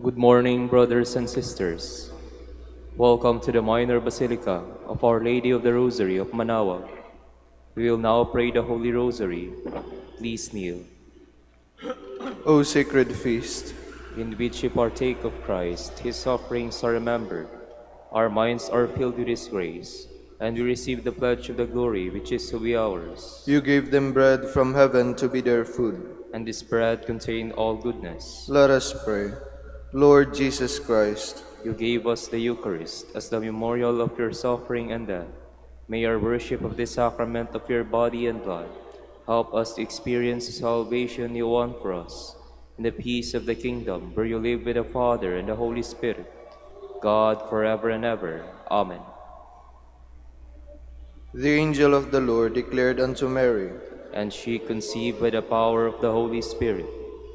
Good morning, brothers and sisters. Welcome to the Minor Basilica of Our Lady of the Rosary of Manaoag. We will now pray the Holy Rosary. Please kneel. O sacred feast, In which we partake of Christ, His sufferings are remembered. Our minds are filled with His grace, and we receive the pledge of the glory which is to be ours. you gave them bread from heaven to be their food. And this bread contained all goodness. Let us pray. Lord Jesus Christ, You gave us the Eucharist as the memorial of your suffering and death. May our worship of this sacrament of your body and blood help us to experience the salvation you won for us, in the peace of the kingdom where you live with the Father and the Holy Spirit, God forever and ever. Amen. the angel of the Lord declared unto Mary, And she conceived by the power of the Holy Spirit.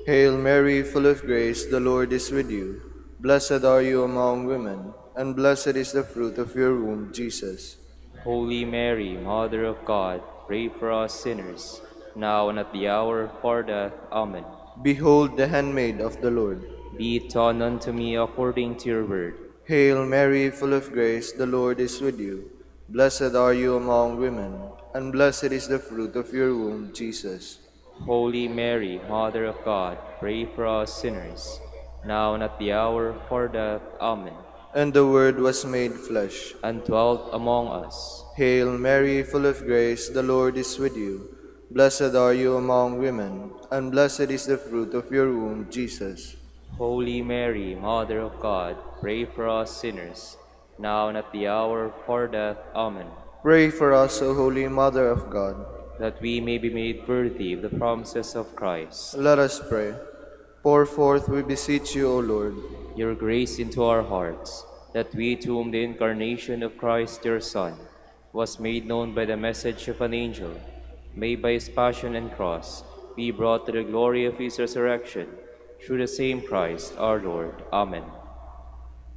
Hail Mary, full of grace, the Lord is with you. Blessed are you among women, and blessed is the fruit of your womb, Jesus. Holy Mary, Mother of God, pray for us sinners, now and at the hour of our death. Amen. Behold the handmaid of the Lord. Be it done unto me according to your word. Hail Mary, full of grace, the Lord is with you. Blessed are you among women, and blessed is the fruit of your womb, Jesus. Holy Mary, Mother of God, pray for us sinners, now and at the hour of our death. Amen. And the Word was made flesh, And dwelt among us. Hail Mary, full of grace, the Lord is with you. Blessed are you among women, and blessed is the fruit of your womb, Jesus. Holy Mary, Mother of God, pray for us sinners, now and at the hour of our death. Amen. Pray for us, O Holy Mother of God. That we may be made worthy of the promises of Christ. Let us pray. Pour forth, we beseech you, O Lord, Your grace into our hearts, that we to whom the incarnation of Christ your Son was made known by the message of an angel, may by his passion and cross be brought to the glory of his resurrection, through the same Christ our Lord. Amen.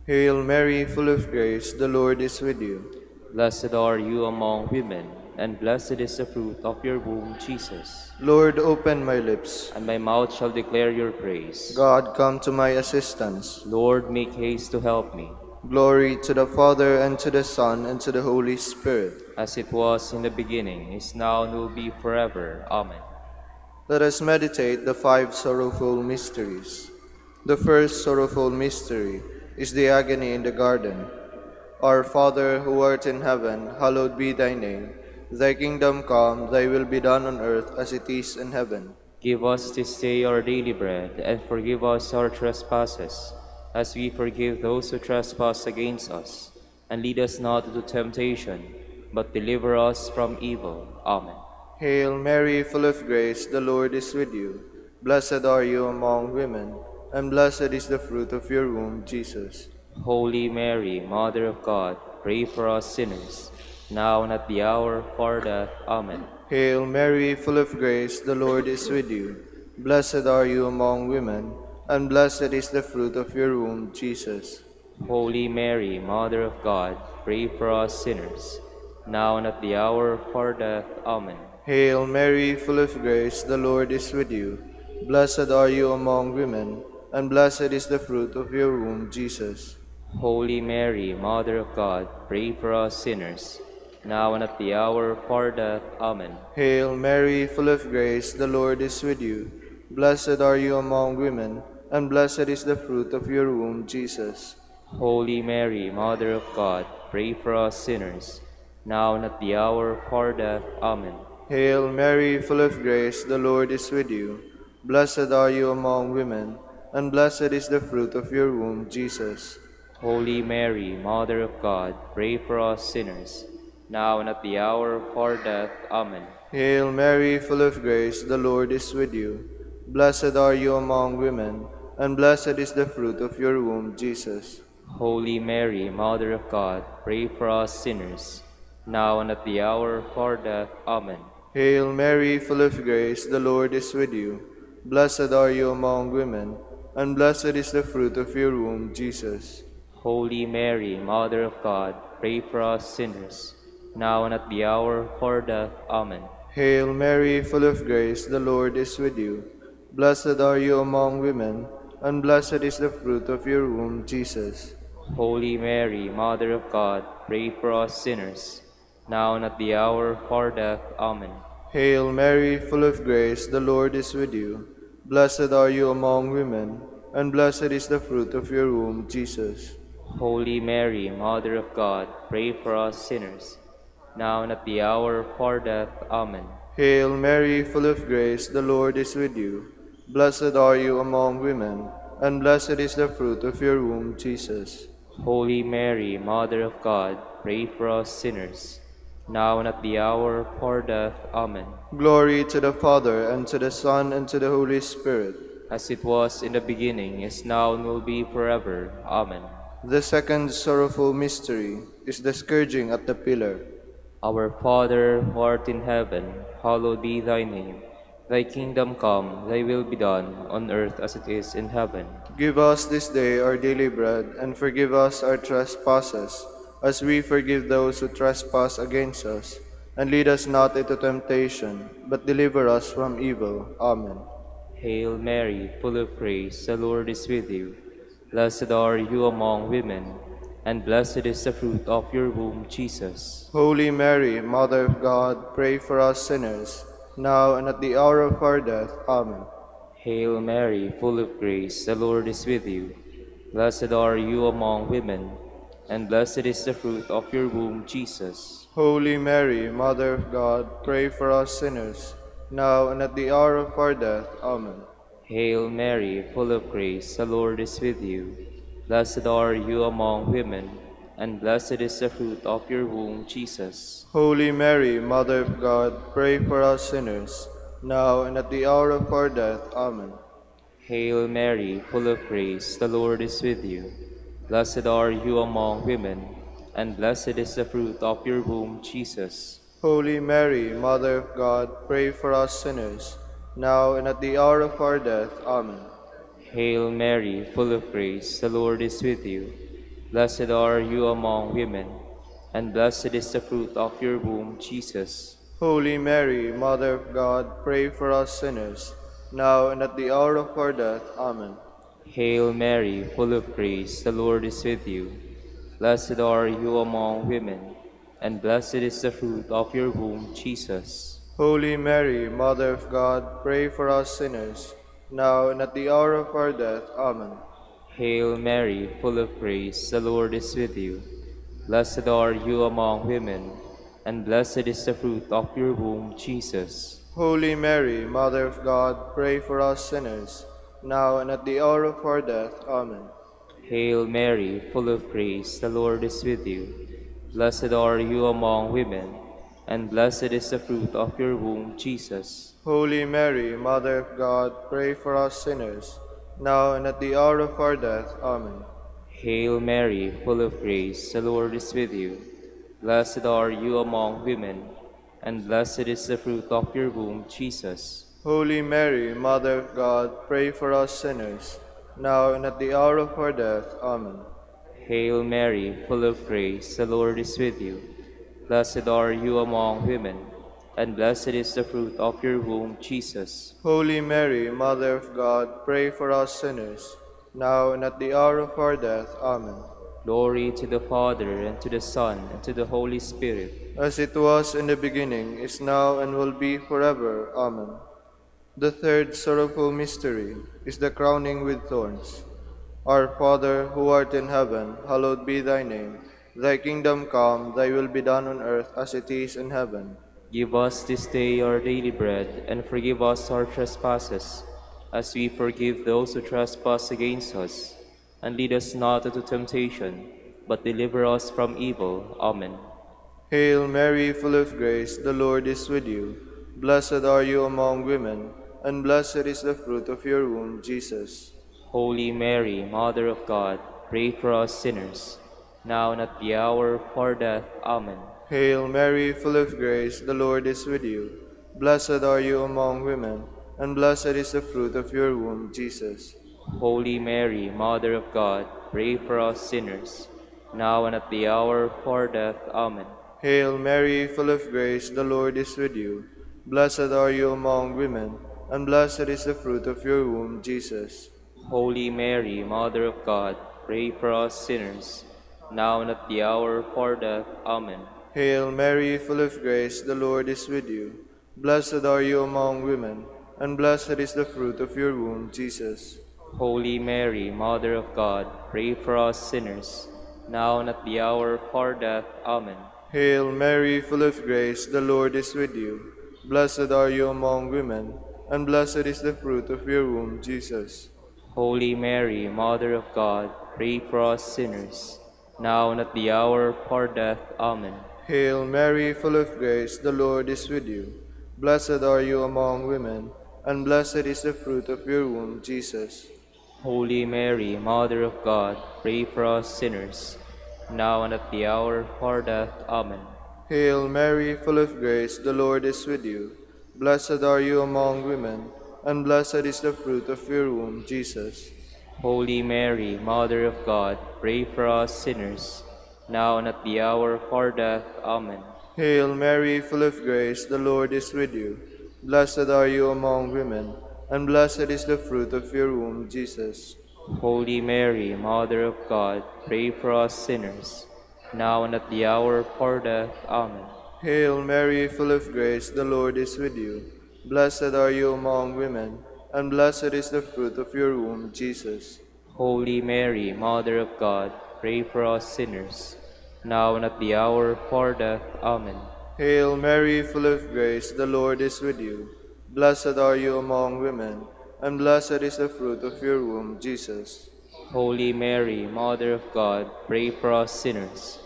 Hail Mary, full of grace, the Lord is with you. Blessed are you among women, and blessed is the fruit of your womb, Jesus. Lord, open my lips. And my mouth shall declare your praise. God, come to my assistance. Lord, make haste to help me. Glory to the Father, and to the Son, and to the Holy Spirit. As it was in the beginning, is now, and will be forever. Amen. Let us meditate the 5 sorrowful mysteries. The first sorrowful mystery is the agony in the garden. Our Father, who art in heaven, hallowed be thy name. Thy kingdom come, thy will be done on earth as it is in heaven. Give us this day our daily bread, and forgive us our trespasses, as we forgive those who trespass against us. And lead us not into temptation, but deliver us from evil. Amen. Hail Mary, full of grace, the Lord is with you. Blessed are you among women, and blessed is the fruit of your womb, Jesus. Holy Mary, Mother of God, pray for us sinners, now and at the hour of our death. Amen. Hail Mary, full of grace, the Lord is with you. Blessed are you among women, and blessed is the fruit of your womb, Jesus. Holy Mary, Mother of God, pray for us sinners, now and at the hour of our death. Amen. Hail Mary, full of grace, the Lord is with you. Blessed are you among women, and blessed is the fruit of your womb, Jesus. Holy Mary, Mother of God, pray for us sinners, now and at the hour of our death. Amen. Hail Mary, full of grace, the Lord is with you. Blessed are you among women, and blessed is the fruit of your womb, Jesus. Holy Mary, Mother of God, pray for us sinners, now and at the hour of our death. Amen. Hail Mary, full of grace, the Lord is with you. Blessed are you among women, and blessed is the fruit of your womb, Jesus. Holy Mary, Mother of God, pray for us sinners, now and at the hour of our death. Amen. Hail Mary, full of grace, the Lord is with you. Blessed are you among women, and blessed is the fruit of your womb, Jesus. Holy Mary, Mother of God, pray for us sinners, now and at the hour of our death. Amen. Hail Mary, full of grace, the Lord is with you. Blessed are you among women, and blessed is the fruit of your womb, Jesus. Holy Mary, Mother of God, pray for us sinners, now and at the hour of our death. Amen. Hail Mary, full of grace, the Lord is with you. Blessed are you among women, and blessed is the fruit of your womb, Jesus. Holy Mary, Mother of God, pray for us sinners, now and at the hour of our death. Amen. Hail Mary, full of grace, the Lord is with you. Blessed are you among women, and blessed is the fruit of your womb, Jesus. Holy Mary, Mother of God, pray for us sinners, now and at the hour of our death. Amen. Hail Mary, full of grace, the Lord is with you. Blessed are you among women, and blessed is the fruit of your womb, Jesus. Holy Mary, Mother of God, pray for us sinners, now and at the hour of our death. Amen. Glory to the Father, and to the Son, and to the Holy Spirit. As it was in the beginning, is now, and will be forever. Amen. The second sorrowful mystery is the scourging at the pillar. Our Father, who art in heaven, hallowed be thy name. Thy kingdom come, thy will be done, on earth as it is in heaven. Give us this day our daily bread, and forgive us our trespasses, as we forgive those who trespass against us. And lead us not into temptation, but deliver us from evil. Amen. Hail Mary, full of grace, the Lord is with you. Blessed are you among women, and blessed is the fruit of your womb, Jesus. Holy Mary, Mother of God, pray for us sinners, now and at the hour of our death. Amen. Hail Mary, full of grace, the Lord is with you. Blessed are you among women, and blessed is the fruit of your womb, Jesus. Holy Mary, Mother of God, pray for us sinners, now and at the hour of our death. Amen. Hail Mary, full of grace, the Lord is with you. Blessed are you among women, and blessed is the fruit of your womb, Jesus. Holy Mary, Mother of God, pray for us sinners, now and at the hour of our death. Amen. Hail Mary, full of grace, the Lord is with you. Blessed are you among women, and blessed is the fruit of your womb, Jesus. Holy Mary, Mother of God, pray for us sinners, now and at the hour of our death. Amen. Hail Mary, full of grace, the Lord is with you. Blessed are you among women, and blessed is the fruit of your womb, Jesus. Holy Mary, Mother of God, pray for us sinners, now and at the hour of our death. Amen. Hail Mary, full of grace, the Lord is with you. Blessed are you among women, and blessed is the fruit of your womb, Jesus. Holy Mary, Mother of God, pray for us sinners, now and at the hour of our death. Amen. Hail Mary, full of grace, the Lord is with you. Blessed are you among women, and blessed is the fruit of your womb, Jesus. Holy Mary, Mother of God, pray for us sinners, now and at the hour of our death. Amen. Hail Mary, full of grace, the Lord is with you. Blessed are you among women, and blessed is the fruit of your womb, Jesus. Holy Mary, Mother of God, pray for us sinners, now and at the hour of our death. Amen. Hail Mary, full of grace, the Lord is with you. Blessed are you among women, and blessed is the fruit of your womb, Jesus. Holy Mary, Mother of God, pray for us sinners, now and at the hour of our death. Amen. Hail Mary, full of grace, the Lord is with you. Blessed are you among women, and blessed is the fruit of your womb, Jesus. Holy Mary, Mother of God, pray for us sinners, now and at the hour of our death. Amen. Glory to the Father, and to the Son, and to the Holy Spirit. As it was in the beginning, is now, and will be forever. Amen. The third sorrowful mystery is the crowning with thorns. Our Father, who art in heaven, hallowed be thy name. Thy kingdom come, thy will be done on earth as it is in heaven. Give us this day our daily bread, and forgive us our trespasses, as we forgive those who trespass against us. And lead us not into temptation, but deliver us from evil. Amen. Hail Mary, full of grace, the Lord is with you. Blessed are you among women, and blessed is the fruit of your womb, Jesus. Holy Mary, Mother of God, pray for us sinners, now and at the hour of our death. Amen. Hail Mary, full of grace, the Lord is with you. Blessed are you among women, and blessed is the fruit of your womb, Jesus. Holy Mary, Mother of God, pray for us sinners, now and at the hour of our death. Amen. Hail Mary, full of grace, the Lord is with you. Blessed are you among women, and blessed is the fruit of your womb, Jesus. Holy Mary, Mother of God, pray for us sinners, now and at the hour of our death. Amen. Hail Mary, full of grace, the Lord is with you. Blessed are you among women, and blessed is the fruit of your womb, Jesus. Holy Mary, Mother of God, pray for us sinners, now and at the hour of our death. Amen. Hail Mary, full of grace, the Lord is with you. Blessed are you among women, and blessed is the fruit of your womb, Jesus. Holy Mary, Mother of God, pray for us sinners, now and at the hour of our death. Amen. Hail Mary, full of grace, the Lord is with you. Blessed are you among women, and blessed is the fruit of your womb, Jesus. Holy Mary, Mother of God, pray for us sinners, now and at the hour of our death. Amen. Hail Mary, full of grace, the Lord is with you. Blessed are you among women, and blessed is the fruit of your womb, Jesus. Holy Mary, Mother of God, pray for us sinners, now and at the hour of our death. Amen. Hail Mary, full of grace, the Lord is with you. Blessed are you among women, and blessed is the fruit of your womb, Jesus. Holy Mary, Mother of God, pray for us sinners, now and at the hour of our death. Amen. Hail Mary, full of grace, the Lord is with you. Blessed are you among women, and blessed is the fruit of your womb, Jesus. Holy Mary, Mother of God, pray for us sinners, now and at the hour of our death. Amen. Hail Mary, full of grace, the Lord is with you. Blessed are you among women, and blessed is the fruit of your womb, Jesus. Holy Mary, Mother of God, pray for us sinners,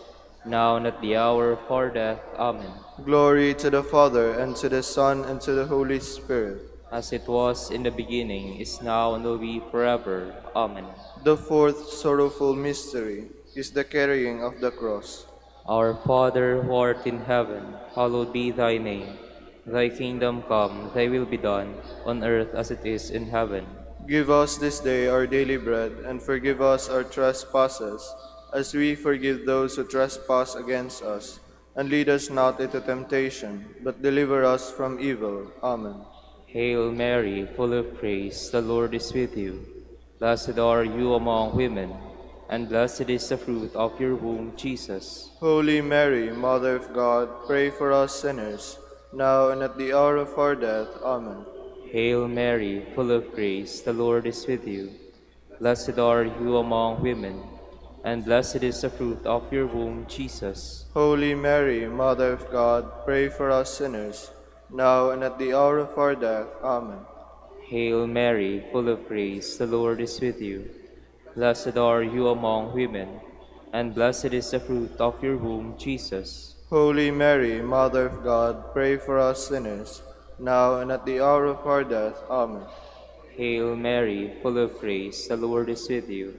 now and at the hour of our death. Amen. Glory to the Father, and to the Son, and to the Holy Spirit. As it was in the beginning, is now, and will be forever. Amen. The fourth sorrowful mystery is the carrying of the cross. Our Father, who art in heaven, hallowed be thy name. Thy kingdom come, thy will be done, on earth as it is in heaven. Give us this day our daily bread, and forgive us our trespasses, as we forgive those who trespass against us. And lead us not into temptation, but deliver us from evil. Amen. Hail Mary, full of grace, the Lord is with you. Blessed are you among women, and blessed is the fruit of your womb, Jesus. Holy Mary, Mother of God, pray for us sinners, now and at the hour of our death. Amen. Hail Mary, full of grace, the Lord is with you. Blessed are you among women, and blessed is the fruit of your womb, Jesus. Holy Mary, Mother of God, pray for us sinners, now and at the hour of our death. Amen. Hail Mary, full of grace, the Lord is with you. Blessed are you among women, and blessed is the fruit of your womb, Jesus. Holy Mary, Mother of God, pray for us sinners, now and at the hour of our death. Amen. Hail Mary, full of grace, the Lord is with you.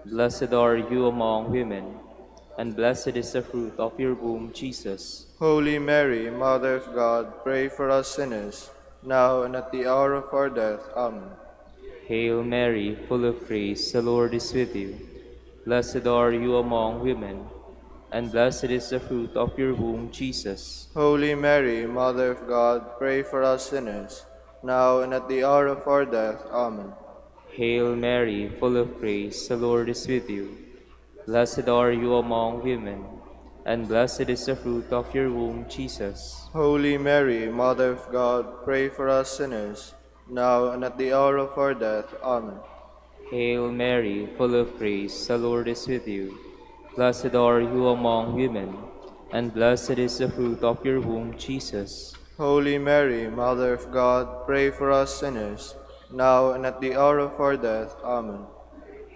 Blessed are you among women, and blessed is the fruit of your womb, Jesus. Holy Mary, Mother of God, pray for us sinners, now and at the hour of our death. Amen. Hail Mary, full of grace, the Lord is with you. Blessed are you among women, and blessed is the fruit of your womb, Jesus. Holy Mary, Mother of God, pray for us sinners, now and at the hour of our death. Amen. Hail Mary, full of grace, the Lord is with you. Blessed are you among women, and blessed is the fruit of your womb, Jesus. Holy Mary, Mother of God, pray for us sinners, now and at the hour of our death. Amen. Hail Mary, full of grace, the Lord is with you. Blessed are you among women, and blessed is the fruit of your womb, Jesus. Holy Mary, Mother of God, pray for us sinners, now and at the hour of our death. Amen.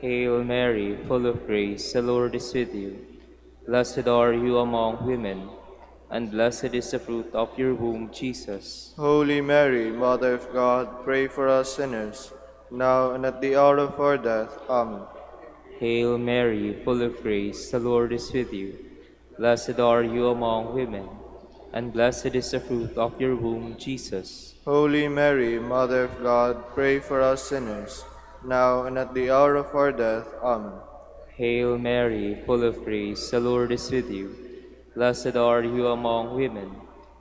Hail Mary, full of grace, the Lord is with you. Blessed are you among women, and blessed is the fruit of your womb, Jesus. Holy Mary, Mother of God, pray for us sinners, now and at the hour of our death. Amen. Hail Mary, full of grace, the Lord is with you. Blessed are you among women, and blessed is the fruit of your womb, Jesus. Holy Mary, Mother of God, pray for us sinners, now and at the hour of our death. Amen. Hail Mary, full of grace, the Lord is with you. Blessed are you among women,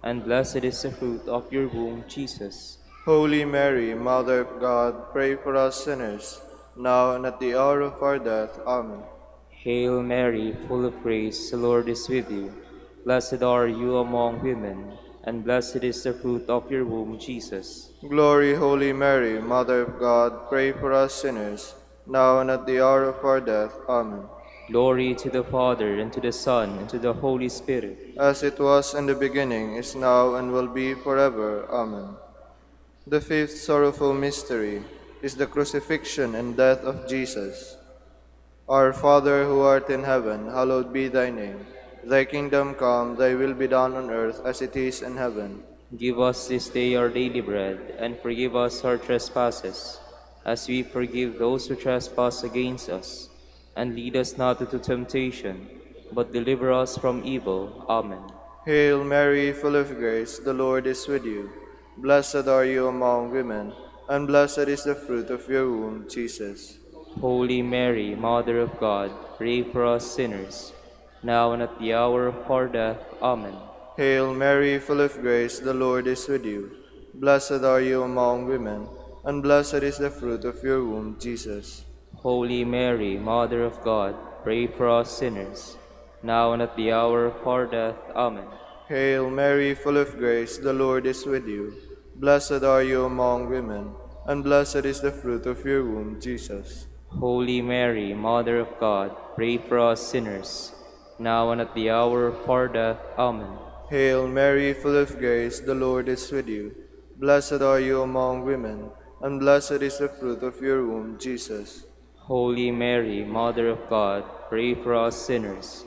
and blessed is the fruit of your womb, Jesus. Holy Mary, Mother of God, pray for us sinners, now and at the hour of our death. Amen. Hail Mary, full of grace, the Lord is with you. Blessed are you among women, and blessed is the fruit of your womb, Jesus. Glory, Holy Mary, Mother of God, pray for us sinners, now and at the hour of our death. Amen. Glory to the Father, and to the Son, and to the Holy Spirit. As it was in the beginning, is now, and will be forever. Amen. The fifth sorrowful mystery is the crucifixion and death of Jesus. Our Father who art in heaven, hallowed be thy name. Thy kingdom come, thy will be done on earth as it is in heaven. Give us this day our daily bread, and forgive us our trespasses, as we forgive those who trespass against us. And lead us not into temptation, but deliver us from evil. Amen. Hail Mary, full of grace, the Lord is with you. Blessed are you among women, and blessed is the fruit of your womb, Jesus. Holy Mary, Mother of God, pray for us sinners, now and at the hour of our death. Amen. Hail Mary, full of grace, the Lord is with you. Blessed are you among women, and blessed is the fruit of your womb, Jesus. Holy Mary, Mother of God, pray for us sinners, now and at the hour of our death. Amen. Hail Mary, full of grace, the Lord is with you. Blessed are you among women, and blessed is the fruit of your womb, Jesus. Holy Mary, Mother of God, pray for us sinners, now and at the hour of our death. Amen. Hail Mary, full of grace, the Lord is with you. Blessed are you among women, and blessed is the fruit of your womb, Jesus. Holy Mary, Mother of God, pray for us sinners,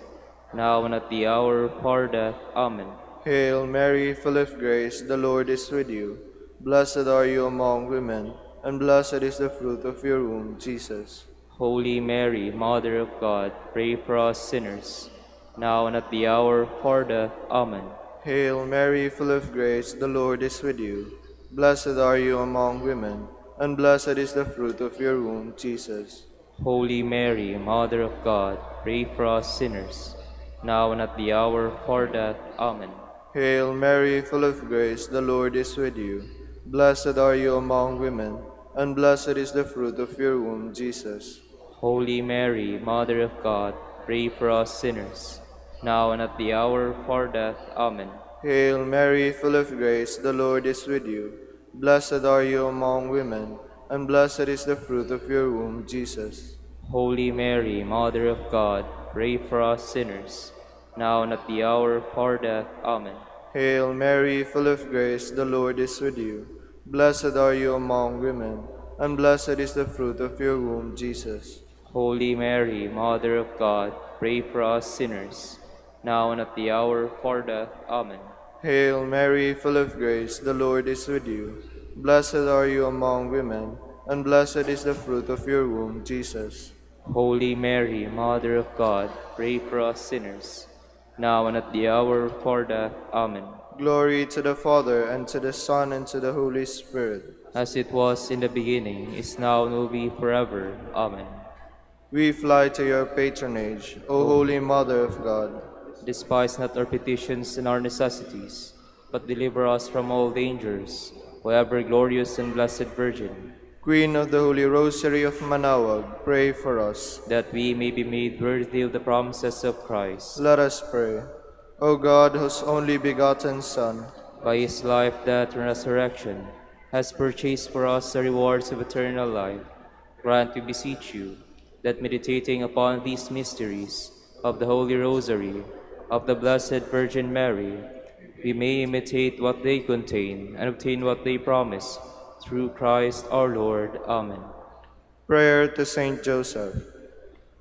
now and at the hour of our death. Amen. Hail Mary, full of grace, the Lord is with you. Blessed are you among women, and blessed is the fruit of your womb, Jesus. Holy Mary, Mother of God, pray for us sinners, now and at the hour of our death. Amen. Hail Mary, full of grace, the Lord is with you. Blessed are you among women, and blessed is the fruit of your womb, Jesus. Holy Mary, Mother of God, pray for us sinners, now and at the hour of our death. Amen. Hail Mary, full of grace, the Lord is with you. Blessed are you among women, and blessed is the fruit of your womb, Jesus. Holy Mary, Mother of God, pray for us sinners, now and at the hour of our death. Amen. Hail Mary, full of grace, the Lord is with you. Blessed are you among women, and blessed is the fruit of your womb, Jesus. Holy Mary, Mother of God, pray for us sinners, now and at the hour of our death. Amen. Hail Mary, full of grace, the Lord is with you. Blessed are you among women, and blessed is the fruit of your womb, Jesus. Holy Mary, Mother of God, pray for us sinners, now and at the hour of our death. Amen. Hail Mary, full of grace, the Lord is with you. Blessed are you among women, and blessed is the fruit of your womb, Jesus. Holy Mary, Mother of God, pray for us sinners, now and at the hour of our death. Amen. Glory to the Father, and to the Son, and to the Holy Spirit. As it was in the beginning, is now, and will be forever. Amen. We fly to your patronage, O Holy Mother of God. Despise not our petitions and our necessities, but deliver us from all dangers, O ever glorious and blessed Virgin, Queen of the Holy Rosary of Manaoag, pray for us. that we may be made worthy of the promises of Christ. Let us pray. O God, whose only begotten Son, By his life, death, and resurrection, has purchased for us the rewards of eternal life, grant, we beseech you, that meditating upon these mysteries of the Holy Rosary, of the Blessed Virgin Mary, we may imitate what they contain and obtain what they promise, through Christ our Lord. Amen. prayer to Saint Joseph.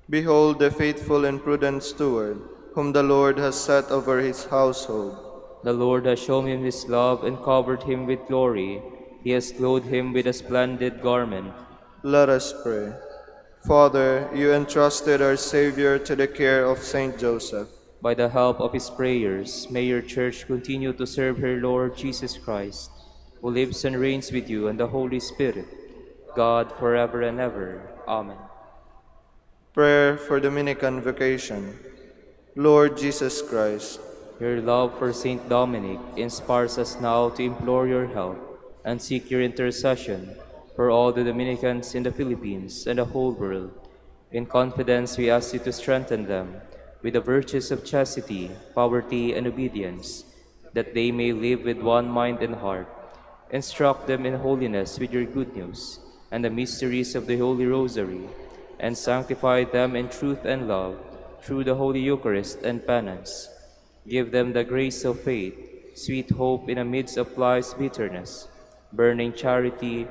Behold the faithful and prudent steward, whom the Lord has set over his household. The Lord has shown him his love and covered him with glory. He has clothed him with a splendid garment. Let us pray. Father, you entrusted our Savior to the care of Saint Joseph. By the help of his prayers, may your church continue to serve her Lord Jesus Christ, who lives and reigns with you and the Holy Spirit, God forever and ever. Amen. Prayer for Dominican vocation. Lord Jesus Christ, Your love for Saint Dominic inspires us now to implore your help and seek your intercession for all the Dominicans in the Philippines and the whole world. In confidence, we ask you to strengthen them with the virtues of chastity, poverty, and obedience, that they may live with one mind and heart. Instruct them in holiness with your good news and the mysteries of the Holy Rosary, and sanctify them in truth and love through the Holy Eucharist and penance. Give them the grace of faith, sweet hope in the midst of life's bitterness, burning charity,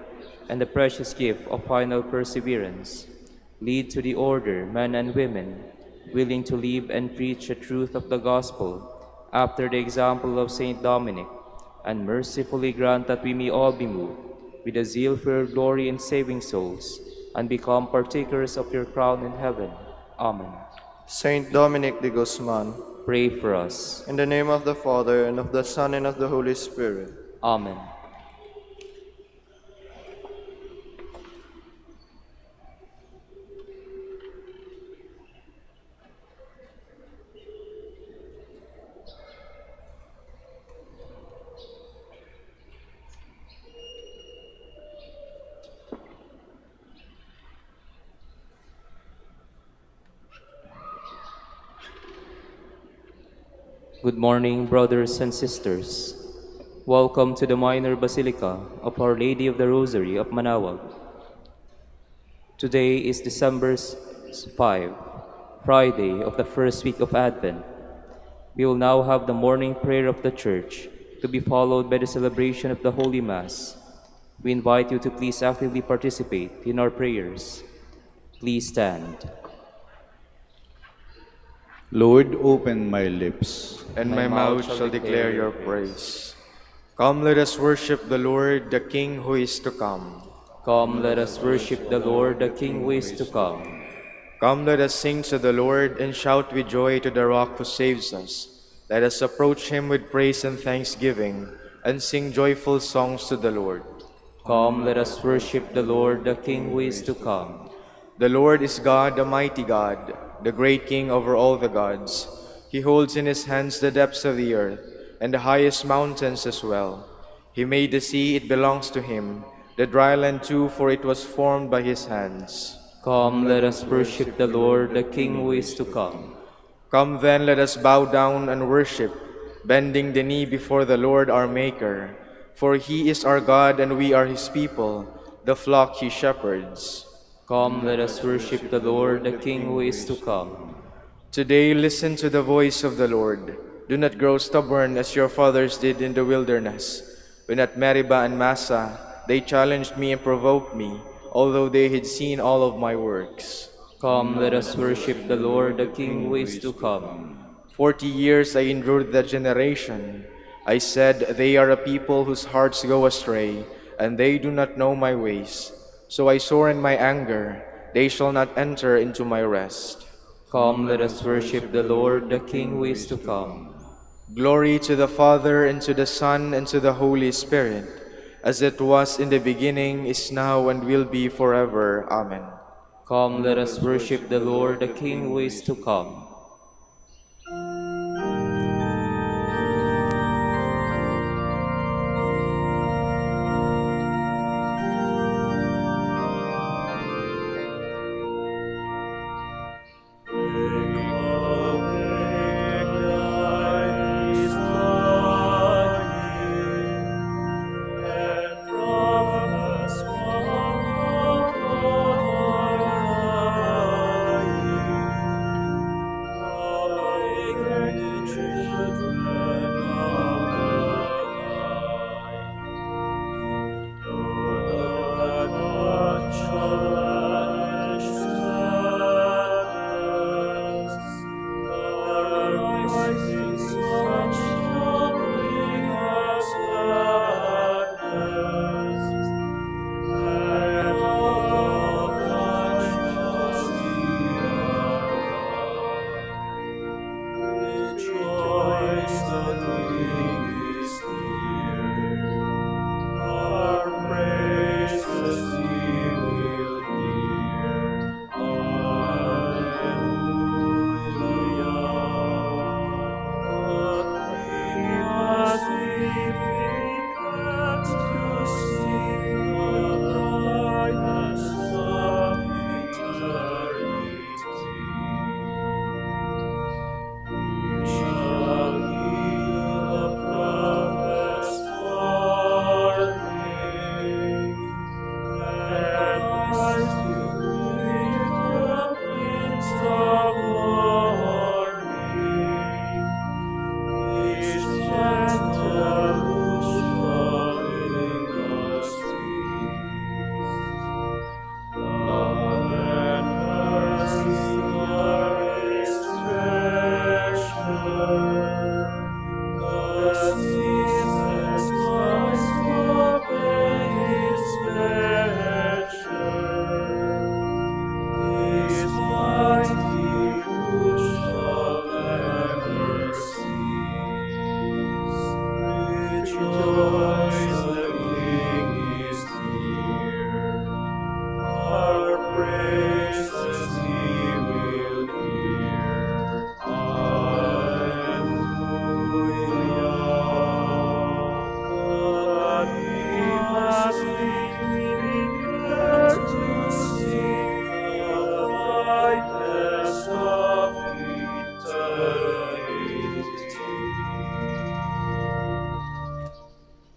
and the precious gift of final perseverance. Lead to the order men and women, willing to live and preach the truth of the gospel after the example of Saint Dominic, and mercifully grant that we may all be moved with a zeal for your glory in saving souls, and become partakers of your crown in heaven. Amen. Saint Dominic de Guzman, Pray for us. in the name of the Father, and of the Son, and of the Holy Spirit. Amen. Good morning, brothers and sisters. Welcome to the Minor Basilica of Our Lady of the Rosary of Manaoag. Today is December 5, Friday of the first week of Advent. We will now have the morning prayer of the Church, to be followed by the celebration of the Holy Mass. We invite you to please actively participate in our prayers. Please stand. Lord, open my lips, and my mouth shall declare your praise. Come, let us worship the Lord, the King who is to come. Come, let us worship the Lord, the King who is to come. Come, let us sing to the Lord, and shout with joy to the Rock who saves us. Let us approach him with praise and thanksgiving, and sing joyful songs to the Lord. Come, let us worship the Lord, the King who is to come. The Lord is God, the mighty God, the great King over all the gods. He holds in his hands the depths of the earth, and the highest mountains as well. He made the sea, it belongs to him, the dry land too, for it was formed by his hands. Come, let us worship the Lord, the King who is to come. Come then, let us bow down and worship, bending the knee before the Lord our Maker. For he is our God, and we are his people, the flock he shepherds. Come, let us worship the Lord, the King who is to come. Today listen to the voice of the Lord. Do not grow stubborn as your fathers did in the wilderness. When at Meribah and Massa they challenged me and provoked me, although they had seen all of my works. Come, let us worship the Lord, the King who is to come. 40 years I endured that generation. I said, they are a people whose hearts go astray, and they do not know my ways. So I swore in my anger, they shall not enter into my rest. Come, let us worship the Lord, the King who is to come. Glory to the Father, and to the Son, and to the Holy Spirit, as it was in the beginning, is now, and will be forever. Amen. Come, let us worship the Lord, the King who is to come.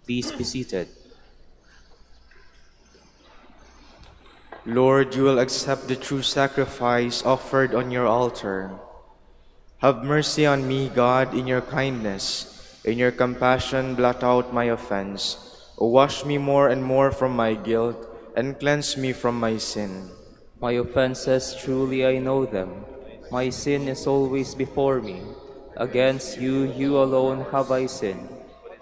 Please be seated. Lord, you will accept the true sacrifice offered on your altar. Have mercy on me, God, in your kindness. In your compassion, blot out my offense. O wash me more and more from my guilt, and cleanse me from my sin. My offenses, truly I know them. My sin is always before me. Against you, you alone have I sinned.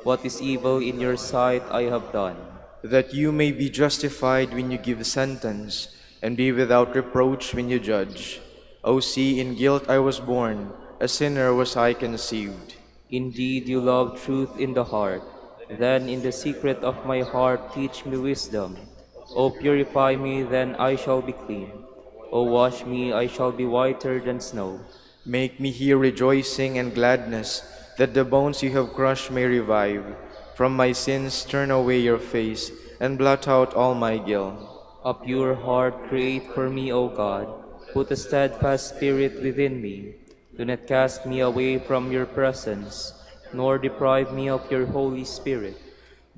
What is evil in your sight I have done. That you may be justified when you give sentence, and be without reproach when you judge. O see, in guilt I was born, a sinner was I conceived. Indeed, you love truth in the heart. Then in the secret of my heart teach me wisdom. O purify me, then I shall be clean. O wash me, I shall be whiter than snow. Make me hear rejoicing and gladness, that the bones you have crushed may revive. From my sins turn away your face, and blot out all my guilt. A pure heart create for me, O God. Put a steadfast spirit within me. Do not cast me away from your presence, nor deprive me of your Holy Spirit.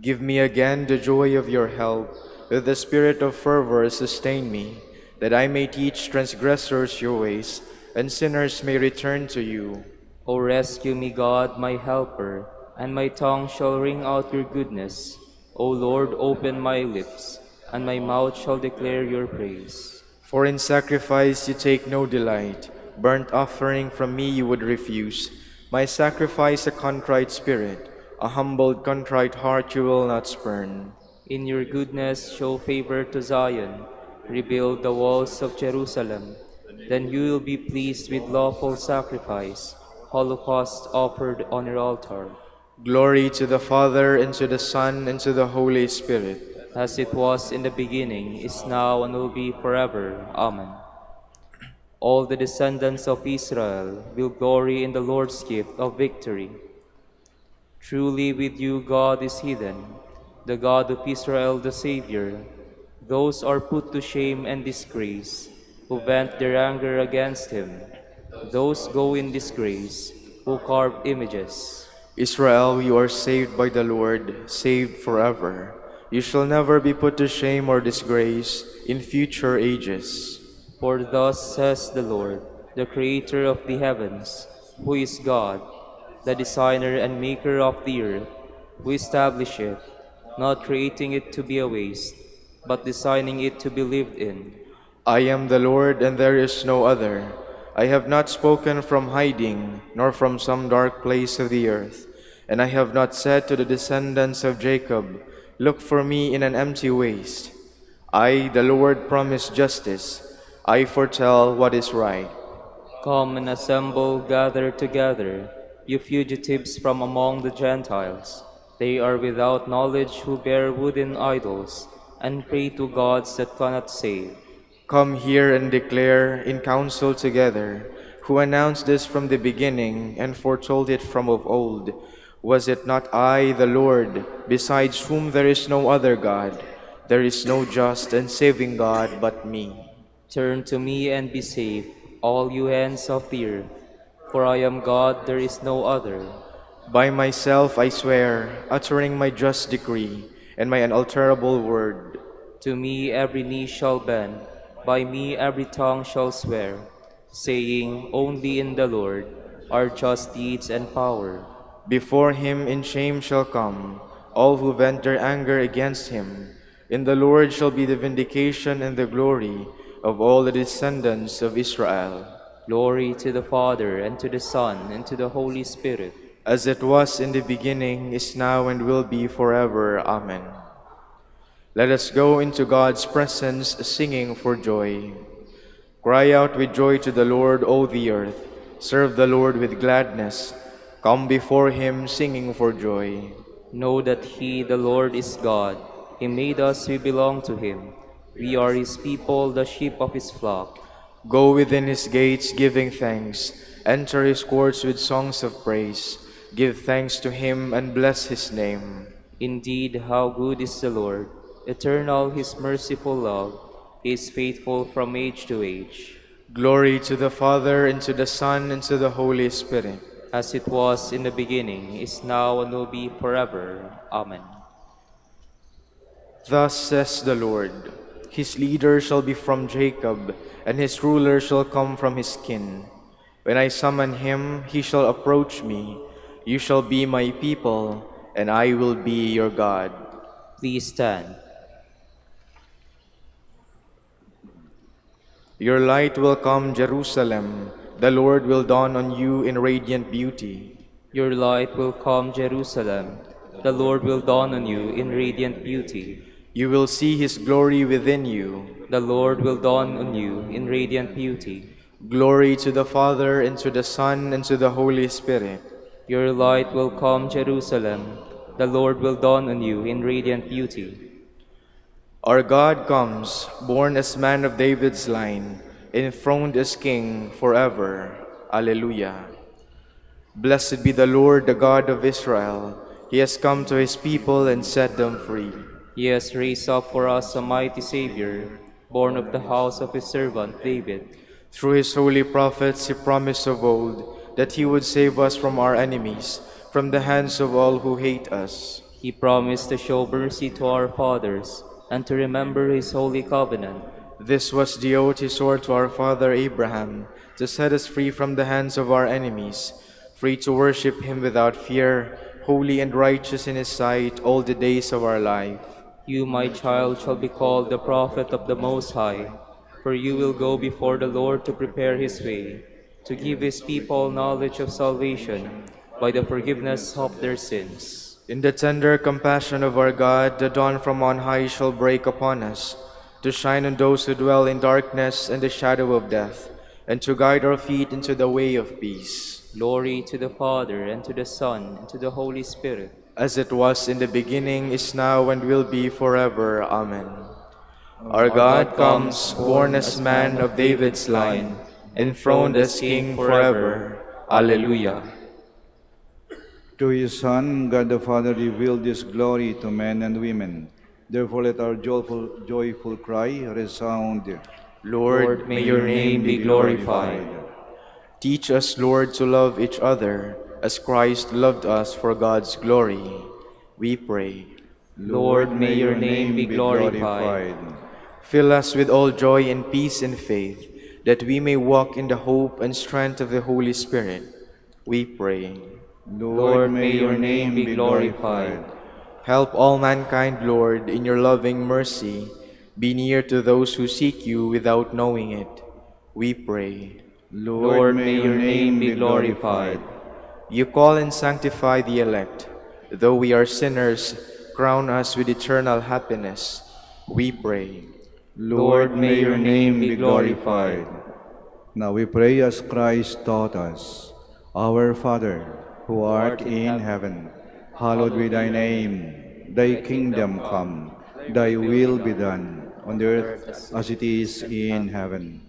Give me again the joy of your help. With the spirit of fervor sustain me, that I may teach transgressors your ways, and sinners may return to you. O rescue me, God, my helper, and my tongue shall ring out your goodness. O Lord, open my lips, and my mouth shall declare your praise. For in sacrifice you take no delight, burnt offering from me you would refuse. My sacrifice a contrite spirit, a humbled contrite heart you will not spurn. In your goodness show favor to Zion, rebuild the walls of Jerusalem. Then you will be pleased with lawful sacrifice, holocaust offered on your altar. Glory to the Father, and to the Son, and to the Holy Spirit. As it was in the beginning, is now, and will be forever. Amen. All the descendants of Israel will glory in the Lord's gift of victory. Truly with you God is hidden, the God of Israel the Savior. Those are put to shame and disgrace, who vent their anger against him. Those go in disgrace, who carve images. Israel, you are saved by the Lord, saved forever. You shall never be put to shame or disgrace in future ages. For thus says the Lord, the Creator of the heavens, who is God, the designer and maker of the earth, who established it, not creating it to be a waste, but designing it to be lived in. I am the Lord, and there is no other. I have not spoken from hiding, nor from some dark place of the earth. And I have not said to the descendants of Jacob, look for me in an empty waste. I, the Lord, promise justice. I foretell what is right. Come and assemble, gather together, you fugitives from among the Gentiles. They are without knowledge who bear wooden idols, and pray to gods that cannot save. Come here and declare in council together, who announced this from the beginning and foretold it from of old. Was it not I, the Lord, besides whom there is no other God? There is no just and saving God but me. Turn to me and be saved, all you ends of the earth. For I am God, there is no other. By myself I swear, uttering my just decree and my unalterable word. To me every knee shall bend, by me every tongue shall swear, saying, only in the Lord are just deeds and power. Before him in shame shall come all who vent their anger against him. In the Lord shall be the vindication and the glory of all the descendants of Israel. Glory to the Father, and to the Son, and to the Holy Spirit. As it was in the beginning, is now, and will be forever. Amen. Let us go into God's presence singing for joy. Cry out with joy to the Lord, O the earth. Serve the Lord with gladness. Come before him singing for joy. Know that he, the Lord, is God. He made us, we belong to him. We are his people, the sheep of his flock. Go within his gates giving thanks. Enter his courts with songs of praise. Give thanks to him and bless his name. Indeed, how good is the Lord! Eternal his merciful love. He is faithful from age to age. Glory to the Father, and to the Son, and to the Holy Spirit. As it was in the beginning, is now, and will be forever. Amen. Thus says the Lord, His leader shall be from Jacob, and his ruler shall come from his kin. When I summon him, he shall approach me. You shall be my people, and I will be your God. Please stand. Your light will come, Jerusalem. The Lord will dawn on you in radiant beauty. Your light will come, Jerusalem. The Lord will dawn on you in radiant beauty. You will see his glory within you. The Lord will dawn on you in radiant beauty. Glory to the Father, and to the Son, and to the Holy Spirit. Your light will come, Jerusalem. The Lord will dawn on you in radiant beauty. Our God comes, born as man of David's line, enthroned as King forever. Alleluia. Blessed be the Lord, the God of Israel. He has come to his people and set them free. He has raised up for us a mighty Savior, born of the house of his servant David. Through his holy prophets he promised of old that he would save us from our enemies, from the hands of all who hate us. He promised to show mercy to our fathers and to remember his holy covenant. This was the oath he swore to our father Abraham, to set us free from the hands of our enemies, free to worship him without fear, holy and righteous in his sight all the days of our life. You, my child, shall be called the prophet of the Most High, for you will go before the Lord to prepare his way, to give his people knowledge of salvation by the forgiveness of their sins. In the tender compassion of our God, the dawn from on high shall break upon us, to shine on those who dwell in darkness and the shadow of death, and to guide our feet into the way of peace. Glory to the Father, and to the Son, and to the Holy Spirit. As it was in the beginning, is now, and will be forever. Amen. Our God comes, born as man of David's line, enthroned as King forever. Alleluia. To his Son, God the Father revealed this glory to men and women. Therefore let our joyful cry resound. Lord, may your name be glorified. Teach us, Lord, to love each other, as Christ loved us for God's glory. We pray. Lord, may your name be glorified. Fill us with all joy and peace and faith, that we may walk in the hope and strength of the Holy Spirit. We pray. Lord, may your name be glorified. Help all mankind, Lord, in your loving mercy. Be near to those who seek you without knowing it. We pray. Lord, may your name be glorified. You call and sanctify the elect. Though we are sinners, crown us with eternal happiness. We pray. Lord, may your name be glorified. Now we pray as Christ taught us. Our Father, who art in heaven, hallowed be thy name. Thy kingdom come, thy will be done, on earth as it is in heaven.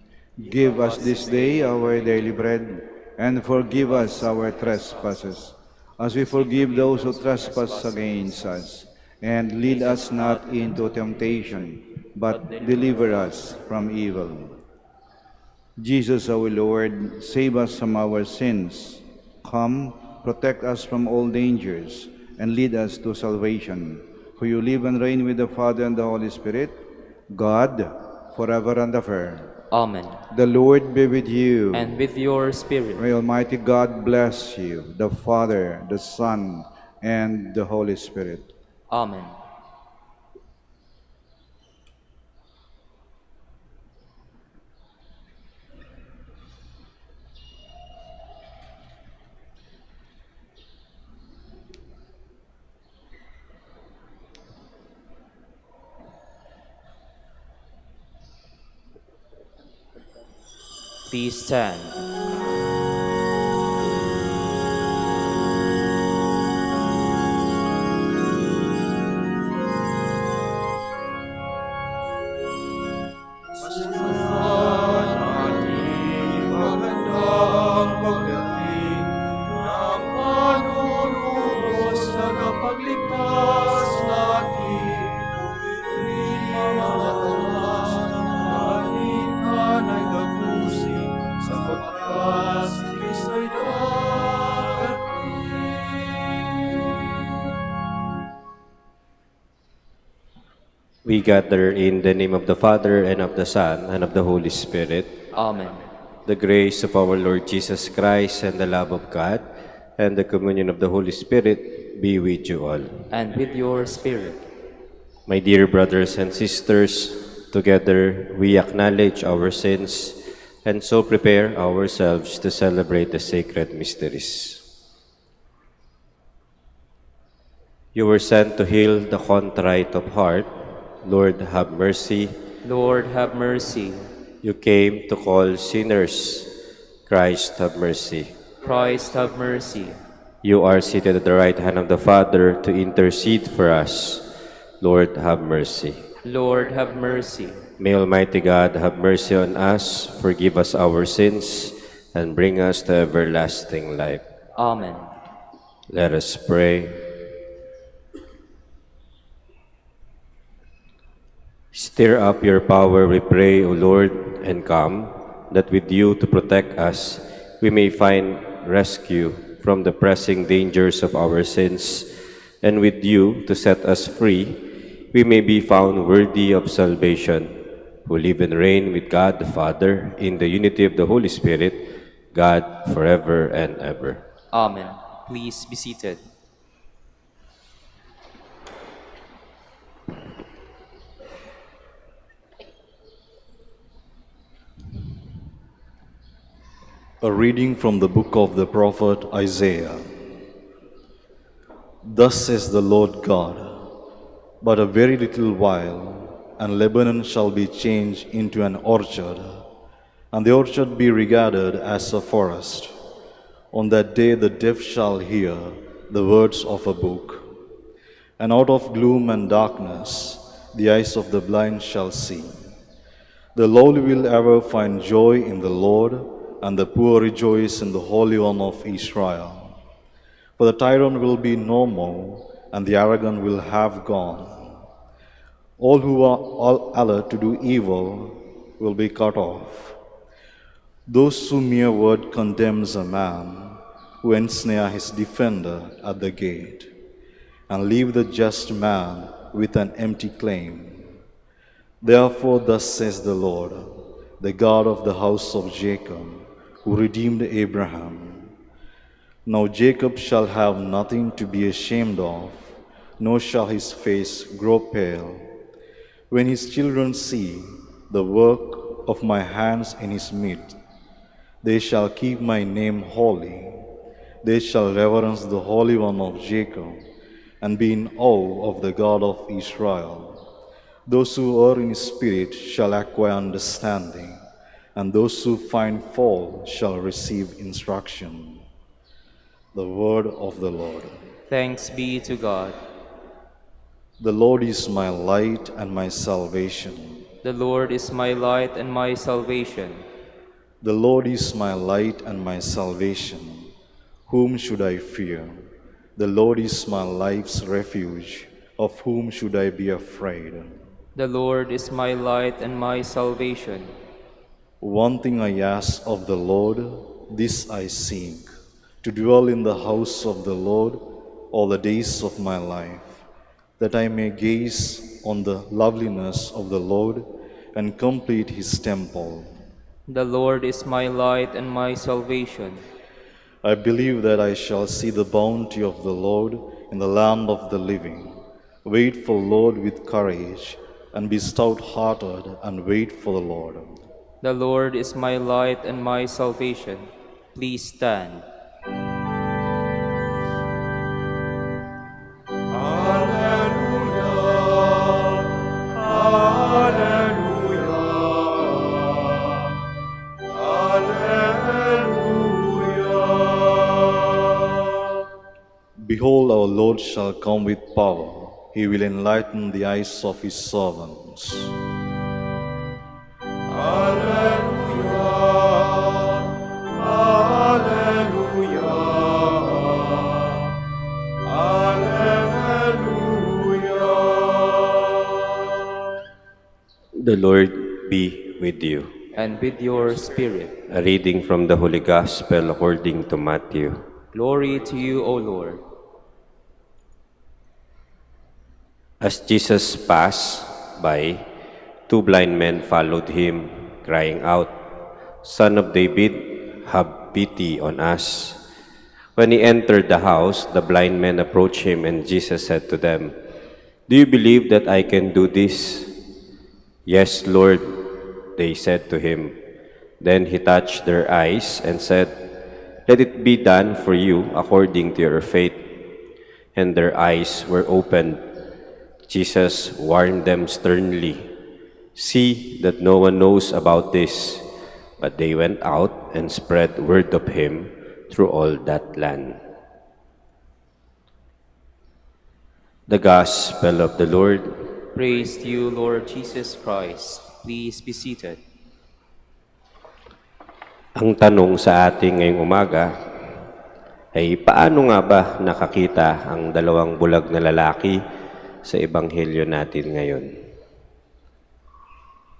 Give us this day our daily bread, and forgive us our trespasses, as we forgive those who trespass against us. And lead us not into temptation, but deliver us from evil. Jesus our Lord, save us from our sins. Come, protect us from all dangers, and lead us to salvation. For you live and reign with the Father and the Holy Spirit, God, forever and ever. Amen. The Lord be with you. And with your spirit. May Almighty God bless you, the Father, the Son, and the Holy Spirit. Amen. Please stand. Sa pagkakas We gather in the name of the Father, and of the Son, and of the Holy Spirit. Amen. The grace of our Lord Jesus Christ, and the love of God, and the communion of the Holy Spirit be with you all. And with your spirit. My dear brothers and sisters, together we acknowledge our sins and so prepare ourselves to celebrate the sacred mysteries. You were sent to heal the contrite of heart. Lord, have mercy. Lord, have mercy. You came to call sinners. Christ, have mercy. Christ, have mercy. You are seated at the right hand of the Father to intercede for us. Lord, have mercy. Lord, have mercy. May Almighty God have mercy on us, forgive us our sins, and bring us to everlasting life. Amen. Let us pray. Stir up your power, we pray, O Lord, and come, that with you to protect us, we may find rescue from the pressing dangers of our sins, and with you to set us free, we may be found worthy of salvation, who live and reign with God the Father in the unity of the Holy Spirit, God forever and ever. Amen. Please be seated. A reading from the book of the prophet Isaiah. Thus says the Lord God, but a very little while, and Lebanon shall be changed into an orchard, and the orchard be regarded as a forest. On that day the deaf shall hear the words of a book, and out of gloom and darkness the eyes of the blind shall see. The lowly will ever find joy in the Lord, and the poor rejoice in the Holy One of Israel. For the tyrant will be no more, and the arrogant will have gone. All who are all alert to do evil will be cut off. Those who mere word condemns a man, who ensnare his defender at the gate, and leave the just man with an empty claim. Therefore thus says the Lord, the God of the house of Jacob, who redeemed Abraham. Now Jacob shall have nothing to be ashamed of, nor shall his face grow pale. When his children see the work of my hands in his midst, they shall keep my name holy. They shall reverence the Holy One of Jacob, and be in awe of the God of Israel. Those who err in spirit shall acquire understanding, and those who find fault shall receive instruction. The word of the Lord. Thanks be to God. The Lord is my light and my salvation. The Lord is my light and my salvation. The Lord is my light and my salvation. Whom should I fear? The Lord is my life's refuge. Of whom should I be afraid? The Lord is my light and my salvation. One thing I ask of the Lord, this I seek, to dwell in the house of the Lord all the days of my life, that I may gaze on the loveliness of the Lord and complete his temple. The Lord is my light and my salvation. I believe that I shall see the bounty of the Lord in the land of the living. Wait for the Lord with courage, and be stout-hearted, and wait for the Lord. The Lord is my light and my salvation. Please stand. Behold, our Lord shall come with power. He will enlighten the eyes of his servants. The Lord be with you. And with your spirit. A reading from the Holy Gospel according to Matthew. Glory to you, O Lord. As Jesus passed, by, two blind men followed him, crying out, "Son of David, have pity on us." When he entered the house, the blind men approached him, and Jesus said to them, "Do you believe that I can do this?" "Yes, Lord," they said to him. Then he touched their eyes and said, "Let it be done for you according to your faith." And their eyes were opened. Jesus warned them sternly, "See that no one knows about this." But they went out and spread word of him through all that land. The Gospel of the Lord. Praise to you, Lord Jesus Christ. Please be seated. Ang tanong sa ating ngayong umaga ay paano nga ba nakakita ang dalawang bulag na lalaki sa ebanghelyo natin ngayon?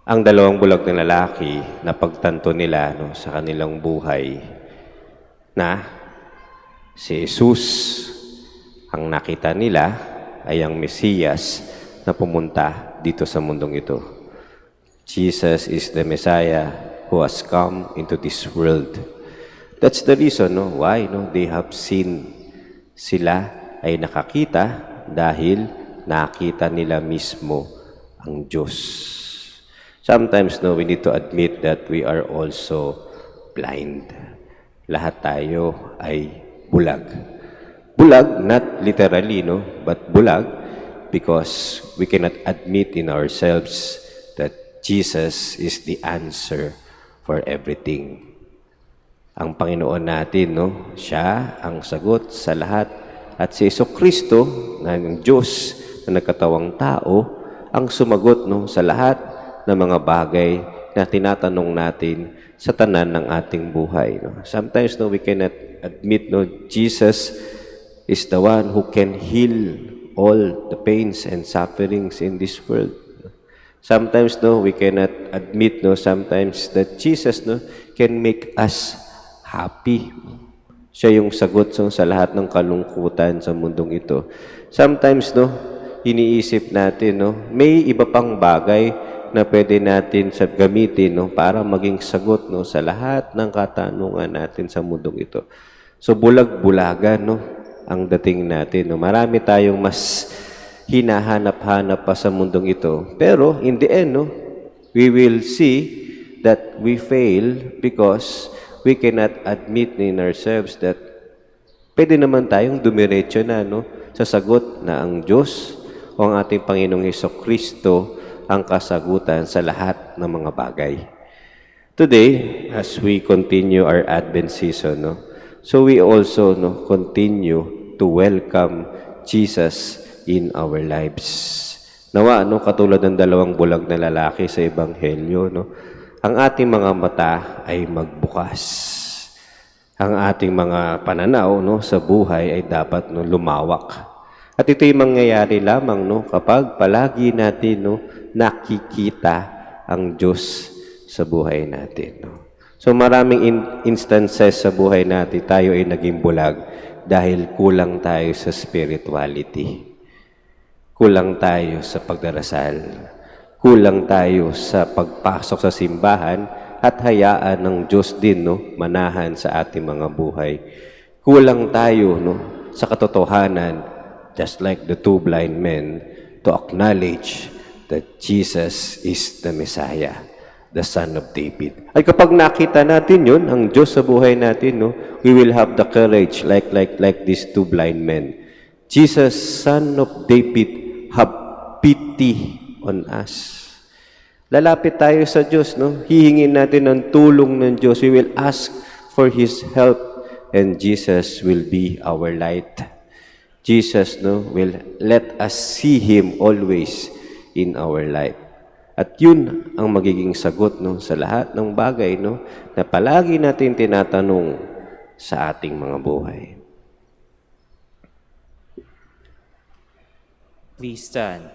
Ang dalawang bulag na lalaki, napagtanto nila sa kanilang buhay na si Jesus ang nakita nila ay ang Mesiyas na pumunta dito sa mundong ito. Jesus is the Messiah who has come into this world. That's the reason why they have seen. Sila ay nakakita dahil nakita nila mismo ang Diyos. Sometimes we need to admit that we are also blind. Lahat tayo ay bulag. Bulag, not literally, but bulag because we cannot admit in ourselves that Jesus is the answer for everything. Ang Panginoon natin, siya ang sagot sa lahat. At si Jesucristo, ng Diyos na nagkatawang tao, ang sumagot sa lahat ng mga bagay na tinatanong natin sa tanan ng ating buhay. Sometimes we cannot admit Jesus is the one who can heal all the pains and sufferings in this world. Sometimes we cannot admit sometimes that Jesus can make us happy. Siya yung sagot sa lahat ng kalungkutan sa mundong ito. Sometimes iniisip natin may iba pang bagay na pwede natin gamitin para maging sagot sa lahat ng katanungan natin sa mundong ito. So bulag-bulagan ang dating natin. Marami tayong mas hinahanap-hanap pa sa mundong ito. Pero in the end, we will see that we fail because we cannot admit in ourselves that pwede naman tayong dumiretso na sa sagot na ang Diyos o ang ating Panginoong Jesucristo ang kasagutan sa lahat ng mga bagay. Today, as we continue our Advent season, so we also continue to welcome Jesus in our lives. Nawa, katulad ng dalawang bulag na lalaki sa Ebanghelyo, ang ating mga mata ay magbukas. Ang ating mga pananaw sa buhay ay dapat lumawak. At ito'y mangyayari lamang kapag palagi natin nakikita ang Diyos sa buhay natin. So maraming instances sa buhay natin tayo ay naging bulag dahil kulang tayo sa spirituality. Kulang tayo sa pagdarasal. Kulang tayo sa pagpasok sa simbahan at hayaan ng Diyos din manahan sa ating mga buhay. Kulang tayo sa katotohanan, just like the two blind men, to acknowledge that Jesus is the Messiah, the Son of David. Ay kapag nakita natin yun, ang Diyos sa buhay natin, we will have the courage like these two blind men. Jesus, Son of David, have pity on us. Lalapit tayo sa Diyos, hihingin natin ang tulong ng Diyos. We will ask for His help and Jesus will be our light. Jesus will let us see Him always in our life. At yun ang magiging sagot sa lahat ng bagay na palagi natin tinatanong sa ating mga buhay. Please stand.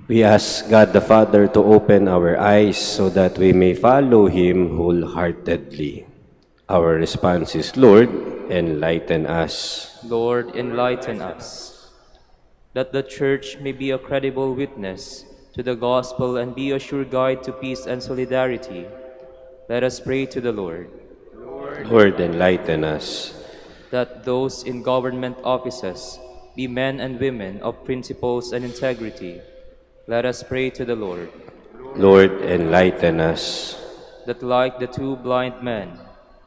We ask God the Father to open our eyes so that we may follow Him wholeheartedly. Our response is, Lord, enlighten us. Lord, enlighten us, that the Church may be a credible witness to the gospel and be a sure guide to peace and solidarity. Let us pray to the Lord. Lord, enlighten us. That those in government offices be men and women of principles and integrity. Let us pray to the Lord. Lord, enlighten us. That like the two blind men,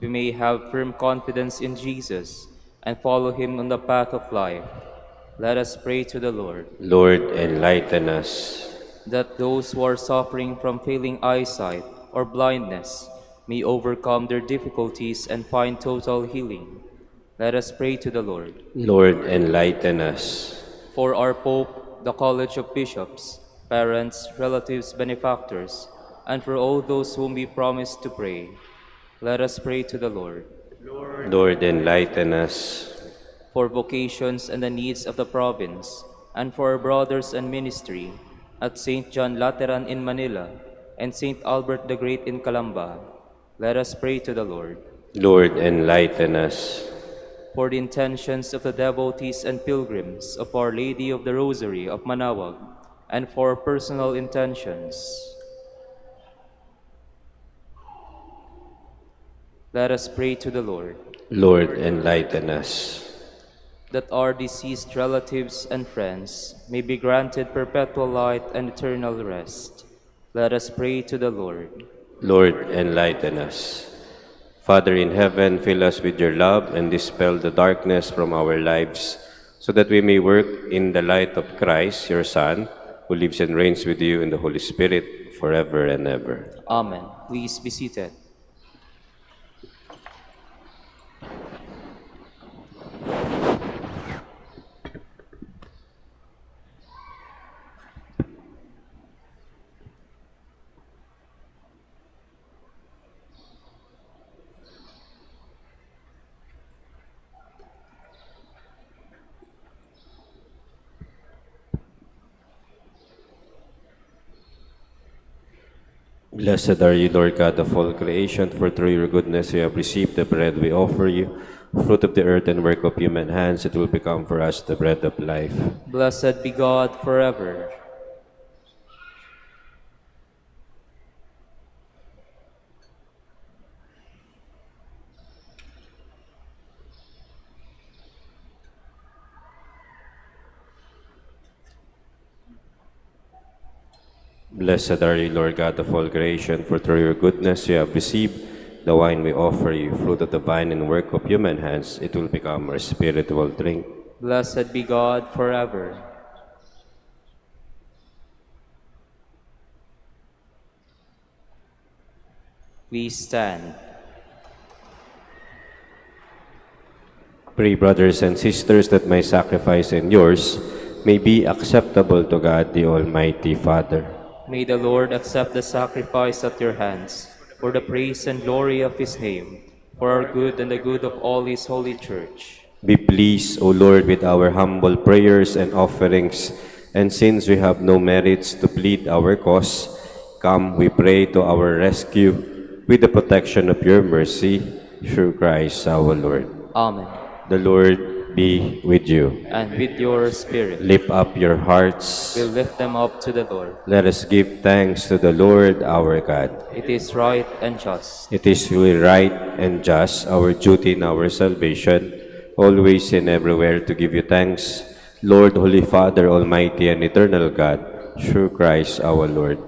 we may have firm confidence in Jesus and follow him on the path of life. Let us pray to the Lord. Lord, enlighten us. That those who are suffering from failing eyesight or blindness may overcome their difficulties and find total healing. Let us pray to the Lord. Lord, enlighten us. For our Pope, the College of Bishops, parents, relatives, benefactors, and for all those whom we promise to pray, let us pray to the Lord. Lord, enlighten us. For vocations and the needs of the province, and for our brothers and ministry at St. John Lateran in Manila and St. Albert the Great in Calamba, let us pray to the Lord. Lord, enlighten us. For the intentions of the devotees and pilgrims of Our Lady of the Rosary of Manaoag, and for personal intentions, let us pray to the Lord. Lord, enlighten us. That our deceased relatives and friends may be granted perpetual light and eternal rest. Let us pray to the Lord. Lord, enlighten us. Father in heaven, fill us with your love and dispel the darkness from our lives, so that we may work in the light of Christ, your Son, who lives and reigns with you in the Holy Spirit, forever and ever. Amen. Please be seated. Blessed are you, Lord God of all creation, for through your goodness we have received the bread we offer you, fruit of the earth and work of human hands. It will become for us the bread of life. Blessed be God forever. Blessed are you, Lord God of all creation, for through your goodness we have received the wine we offer you, fruit of the vine and work of human hands. It will become our spiritual drink. Blessed be God forever. Please stand. Pray, brothers and sisters, that my sacrifice and yours may be acceptable to God, the Almighty Father. May the Lord accept the sacrifice at your hands, for the praise and glory of his name, for our good and the good of all his holy church. Be pleased, O Lord, with our humble prayers and offerings, and since we have no merits to plead our cause, come, we pray, to our rescue with the protection of your mercy, through Christ our Lord. Amen. The Lord be with you. And with your spirit, Lift up your hearts. we'll lift them up to the Lord. Let us give thanks to the Lord our God. It is right and just. It is really right and just, our duty and our salvation, always and everywhere to give you thanks, Lord, Holy Father, Almighty and Eternal God, through Christ our Lord.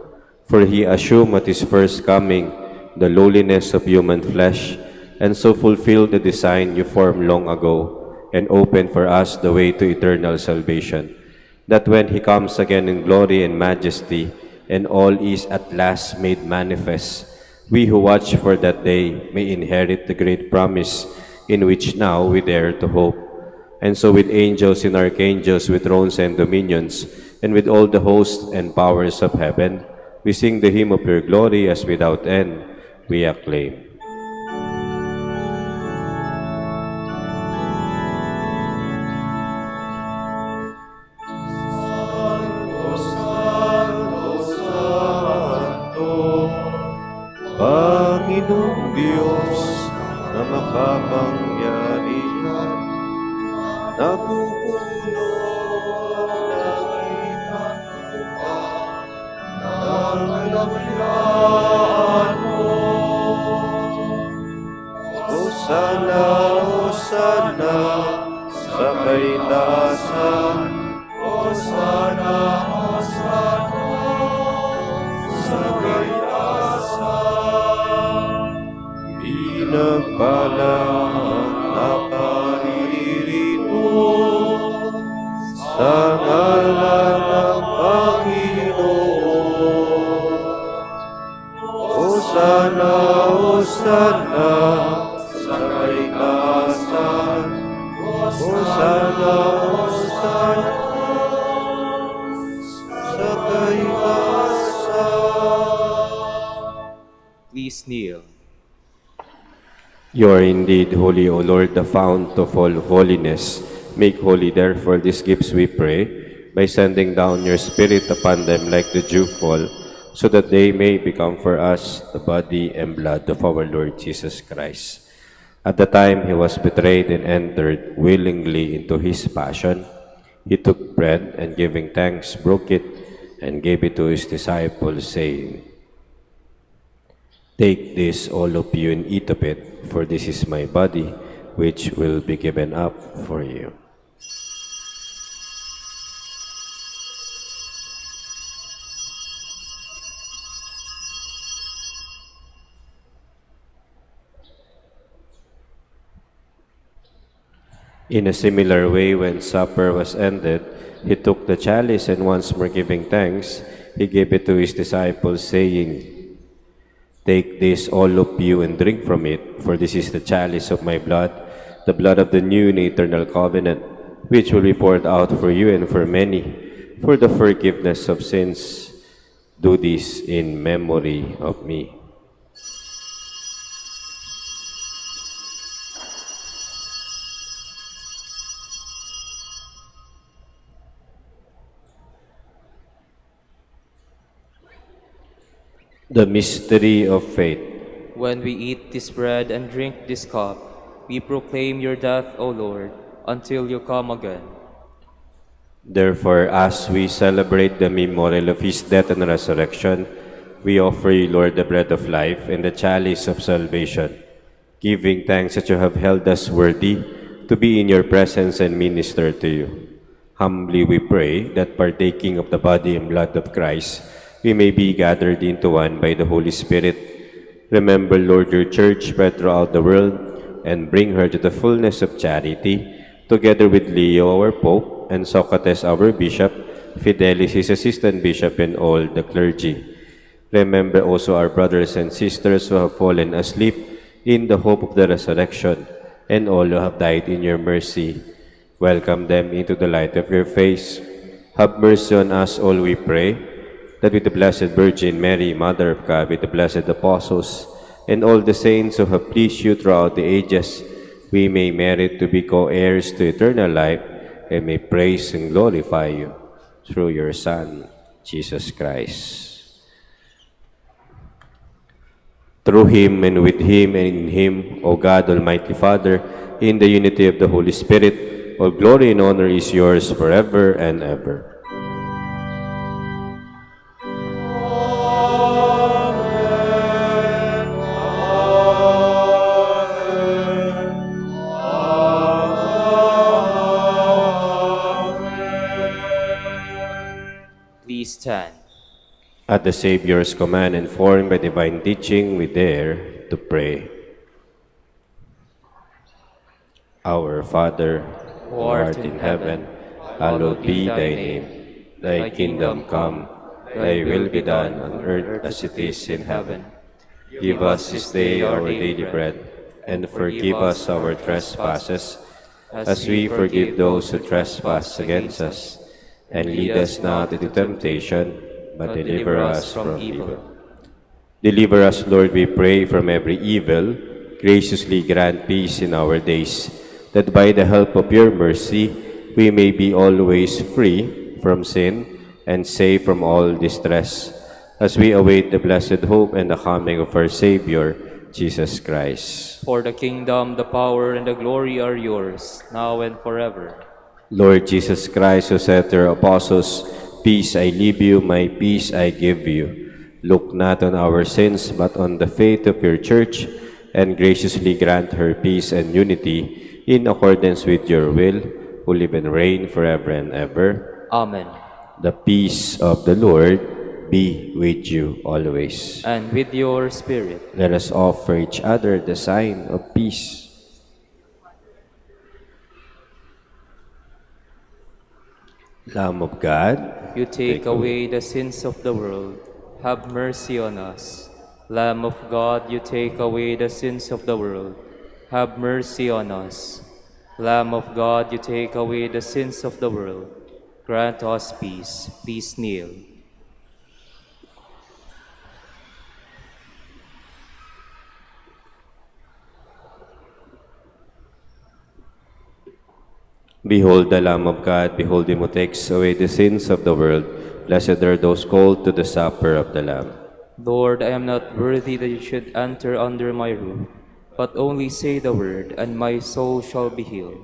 For he assumed at his first coming the lowliness of human flesh, and so fulfilled the design you formed long ago, and opened for us the way to eternal salvation, that when he comes again in glory and majesty, and all is at last made manifest, we who watch for that day may inherit the great promise in which now we dare to hope. And so with angels and archangels, with thrones and dominions, and with all the hosts and powers of heaven, we sing the hymn of your glory as without end we acclaim. Panginoong Diyos makapangyarihan, napupuno ang kalakihan mo. Hosana, Hosana, sa kaitaasan. Hosana, Hosana, sa kaitaasan. Pinagpalang ang nakaririto sa ngalan ng Panginoon. Hosana, Hosana, sa kaitaasan. Hosana, Hosana, sa kaitaasan. Please kneel. You are indeed holy, O Lord, the fount of all holiness. Make holy, therefore, these gifts, we pray, by sending down your Spirit upon them like the dewfall, so that they may become for us the body and blood of our Lord Jesus Christ. At the time he was betrayed and entered willingly into his passion, he took bread and giving thanks, broke it, and gave it to his disciples, saying, "Take this, all of you, and eat of it, for this is my body, which will be given up for you." In a similar way, when supper was ended, he took the chalice, and once more giving thanks, he gave it to his disciples, saying, "Take this, all of you, and drink from it, for this is the chalice of my blood, the blood of the new and eternal covenant, which will be poured out for you and for many, for the forgiveness of sins. Do this in memory of me." The mystery of faith. When we eat this bread and drink this cup, we proclaim your death, O Lord, until you come again. Therefore, as we celebrate the memorial of his death and resurrection, we offer you, Lord, the bread of life and the chalice of salvation, giving thanks that you have held us worthy to be in your presence and minister to you. Humbly we pray that, partaking of the body and blood of Christ, we may be gathered into one by the Holy Spirit. Remember, Lord, your church spread throughout the world, and bring her to the fullness of charity, together with Leo, our Pope, and Socrates, our Bishop, Fidelis, his assistant bishop, and all the clergy. Remember also our brothers and sisters who have fallen asleep in the hope of the resurrection, and all who have died in your mercy. Welcome them into the light of your face. Have mercy on us all, we pray, that with the Blessed Virgin Mary, Mother of God, with the blessed apostles, and all the saints who have pleased you throughout the ages, we may merit to be co-heirs to eternal life, and may praise and glorify you through your Son, Jesus Christ. Through him, and with him, and in him, O God, Almighty Father, in the unity of the Holy Spirit, all glory and honor is yours forever and ever. Please stand. At the Savior's command, informed by divine teaching, we dare to pray. Our Father, who art in heaven, hallowed be thy name. Thy kingdom come, thy will be done on earth as it is in heaven. Give us this day our daily bread, and forgive us our trespasses, as we forgive those who trespass against us. And lead us not into temptation, but deliver us from evil. Deliver us, Lord, we pray, from every evil. Graciously grant peace in our days, that by the help of your mercy we may be always free from sin and safe from all distress, as we await the blessed hope and the coming of our Savior, Jesus Christ. For the kingdom, the power, and the glory are yours, now and forever. Lord Jesus Christ, who said to your apostles, "Peace I leave you, my peace I give you," look not on our sins, but on the faith of your church, and graciously grant her peace and unity in accordance with your will, who live and reign forever and ever. Amen. The peace of the Lord be with you always. And with your spirit. Let us offer each other the sign of peace. Lamb of God, You take away the sins of the world. Have mercy on us. Lamb of God, you take away the sins of the world. Have mercy on us. Lamb of God, you take away the sins of the world. Grant us peace. Please kneel. behold the Lamb of God, behold him who takes away the sins of the world. Blessed are those called to the supper of the Lamb. Lord, I am not worthy that you should enter under my roof, but only say the word, and my soul shall be healed.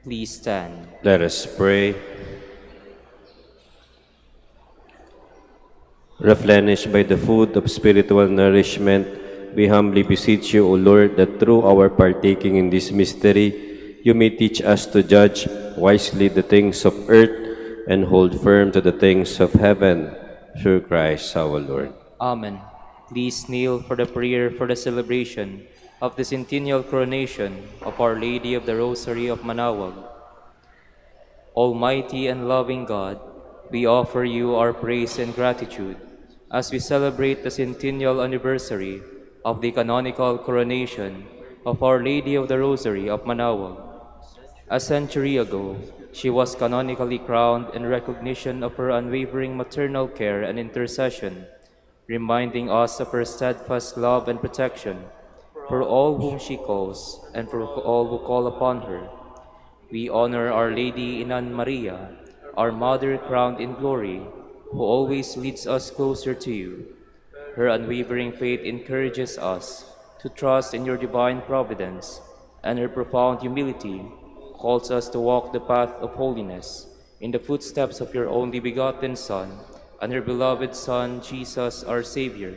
Please stand. Let us pray. Replenished by the food of spiritual nourishment, we humbly beseech you, O Lord, that through our partaking in this mystery, you may teach us to judge wisely the things of earth and hold firm to the things of heaven, through Christ our Lord. Amen. Please kneel for the prayer for the celebration of the centennial coronation of Our Lady of the Rosary of Manaoag. Almighty and loving God, we offer you our praise and gratitude as we celebrate the centennial anniversary of the canonical coronation of Our Lady of the Rosary of Manaoag. A century ago, she was canonically crowned in recognition of her unwavering maternal care and intercession, reminding us of her steadfast love and protection for all whom she calls and for all who call upon her. We honor Our Lady Inan Maria, our Mother crowned in glory, who always leads us closer to you. Her unwavering faith encourages us to trust in your divine providence, and her profound humility calls us to walk the path of holiness in the footsteps of your only begotten Son and her beloved Son, Jesus, our Savior.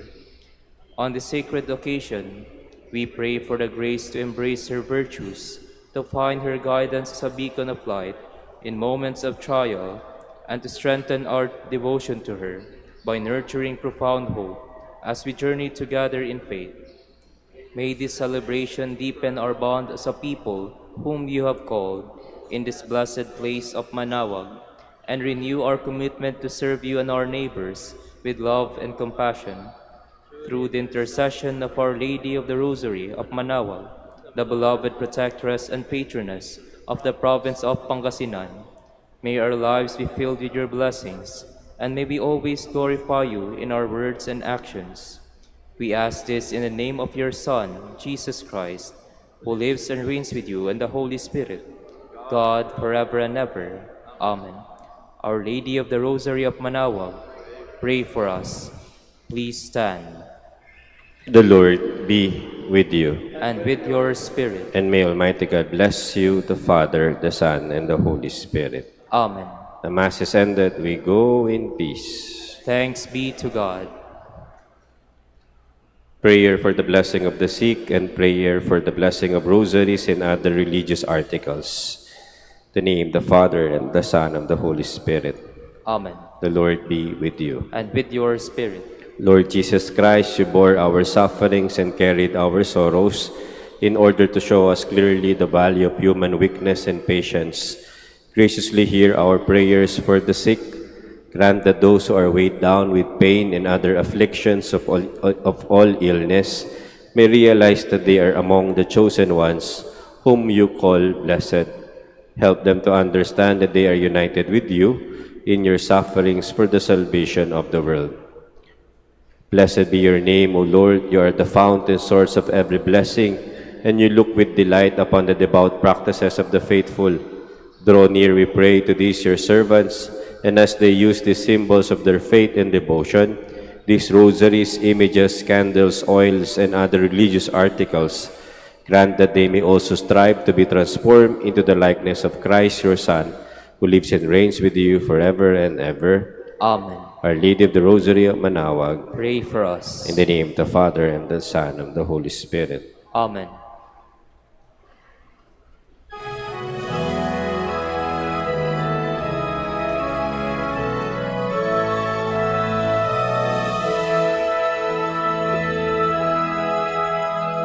On this sacred occasion, we pray for the grace to embrace her virtues, to find her guidance as a beacon of light in moments of trial, and to strengthen our devotion to her by nurturing profound hope as we journey together in faith. May this celebration deepen our bond as a people whom you have called in this blessed place of Manaoag, and renew our commitment to serve you and our neighbors with love and compassion. Through the intercession of Our Lady of the Rosary of Manaoag, the beloved protectress and patroness of the province of Pangasinan, may our lives be filled with your blessings, and may we always glorify you in our words and actions. We ask this in the name of your Son, Jesus Christ, who lives and reigns with you and the Holy Spirit, God, forever and ever. Amen. Our Lady of the Rosary of Manaoag, pray for us. Please stand. The Lord be with you, And with your spirit. and may Almighty God bless you, the Father, the Son, and the Holy Spirit. Amen. The Mass is ended. We go in peace. Thanks be to God. Prayer for the blessing of the sick and prayer for the blessing of rosaries and other religious articles. The name, the Father, and the Son, and the Holy Spirit. Amen. The Lord be with you. And with your spirit. Lord Jesus Christ, you bore our sufferings and carried our sorrows in order to show us clearly the value of human weakness and patience. Graciously hear our prayers for the sick. Grant that those who are weighed down with pain and other afflictions of all illness may realize that they are among the chosen ones whom you call blessed. Help them to understand that they are united with you in your sufferings for the salvation of the world. Blessed be your name, O Lord. You are the fountain source of every blessing, and you look with delight upon the devout practices of the faithful. Draw near, we pray, to these your servants, and as they use these symbols of their faith and devotion, these rosaries, images, candles, oils, and other religious articles, grant that they may also strive to be transformed into the likeness of Christ, your Son, who lives and reigns with you forever and ever. Amen. Our Lady of the Rosary of Manaoag, Pray for us. in the name of the Father, and the Son, and the Holy Spirit. Amen.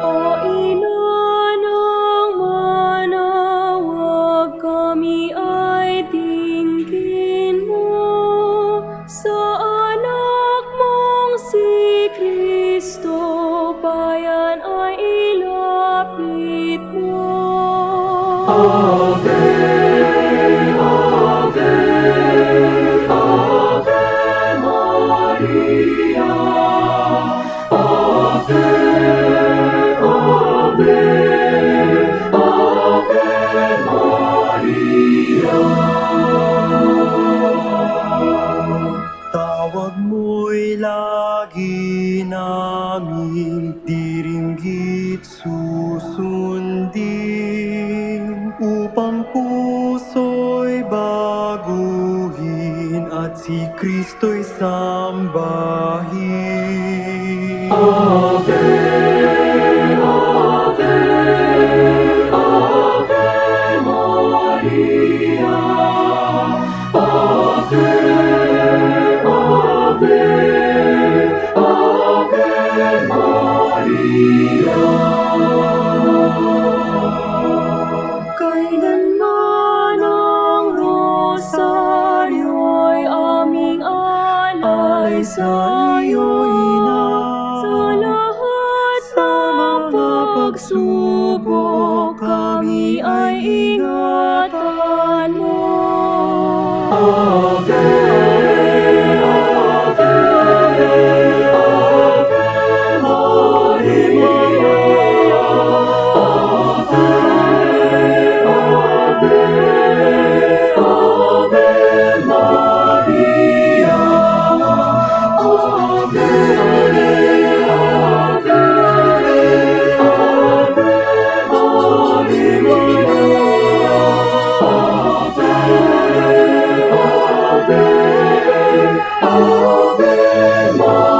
O Ina ng Manaoag, kami ay tingin mo sa anak mong si Kristo, bayan ay ilapit mo. Ave, Ave, Ave Maria. Ave, Ave, Ave Maria. Tawag mo'y lagi naming diringgit susundin upang at si Kristo'y sambahin. Kailanman ang rosaryo'y aming alay sa iyo, Ina. Sa lahat ng pagsubok, kami ay ingatan mo. Ave Maria.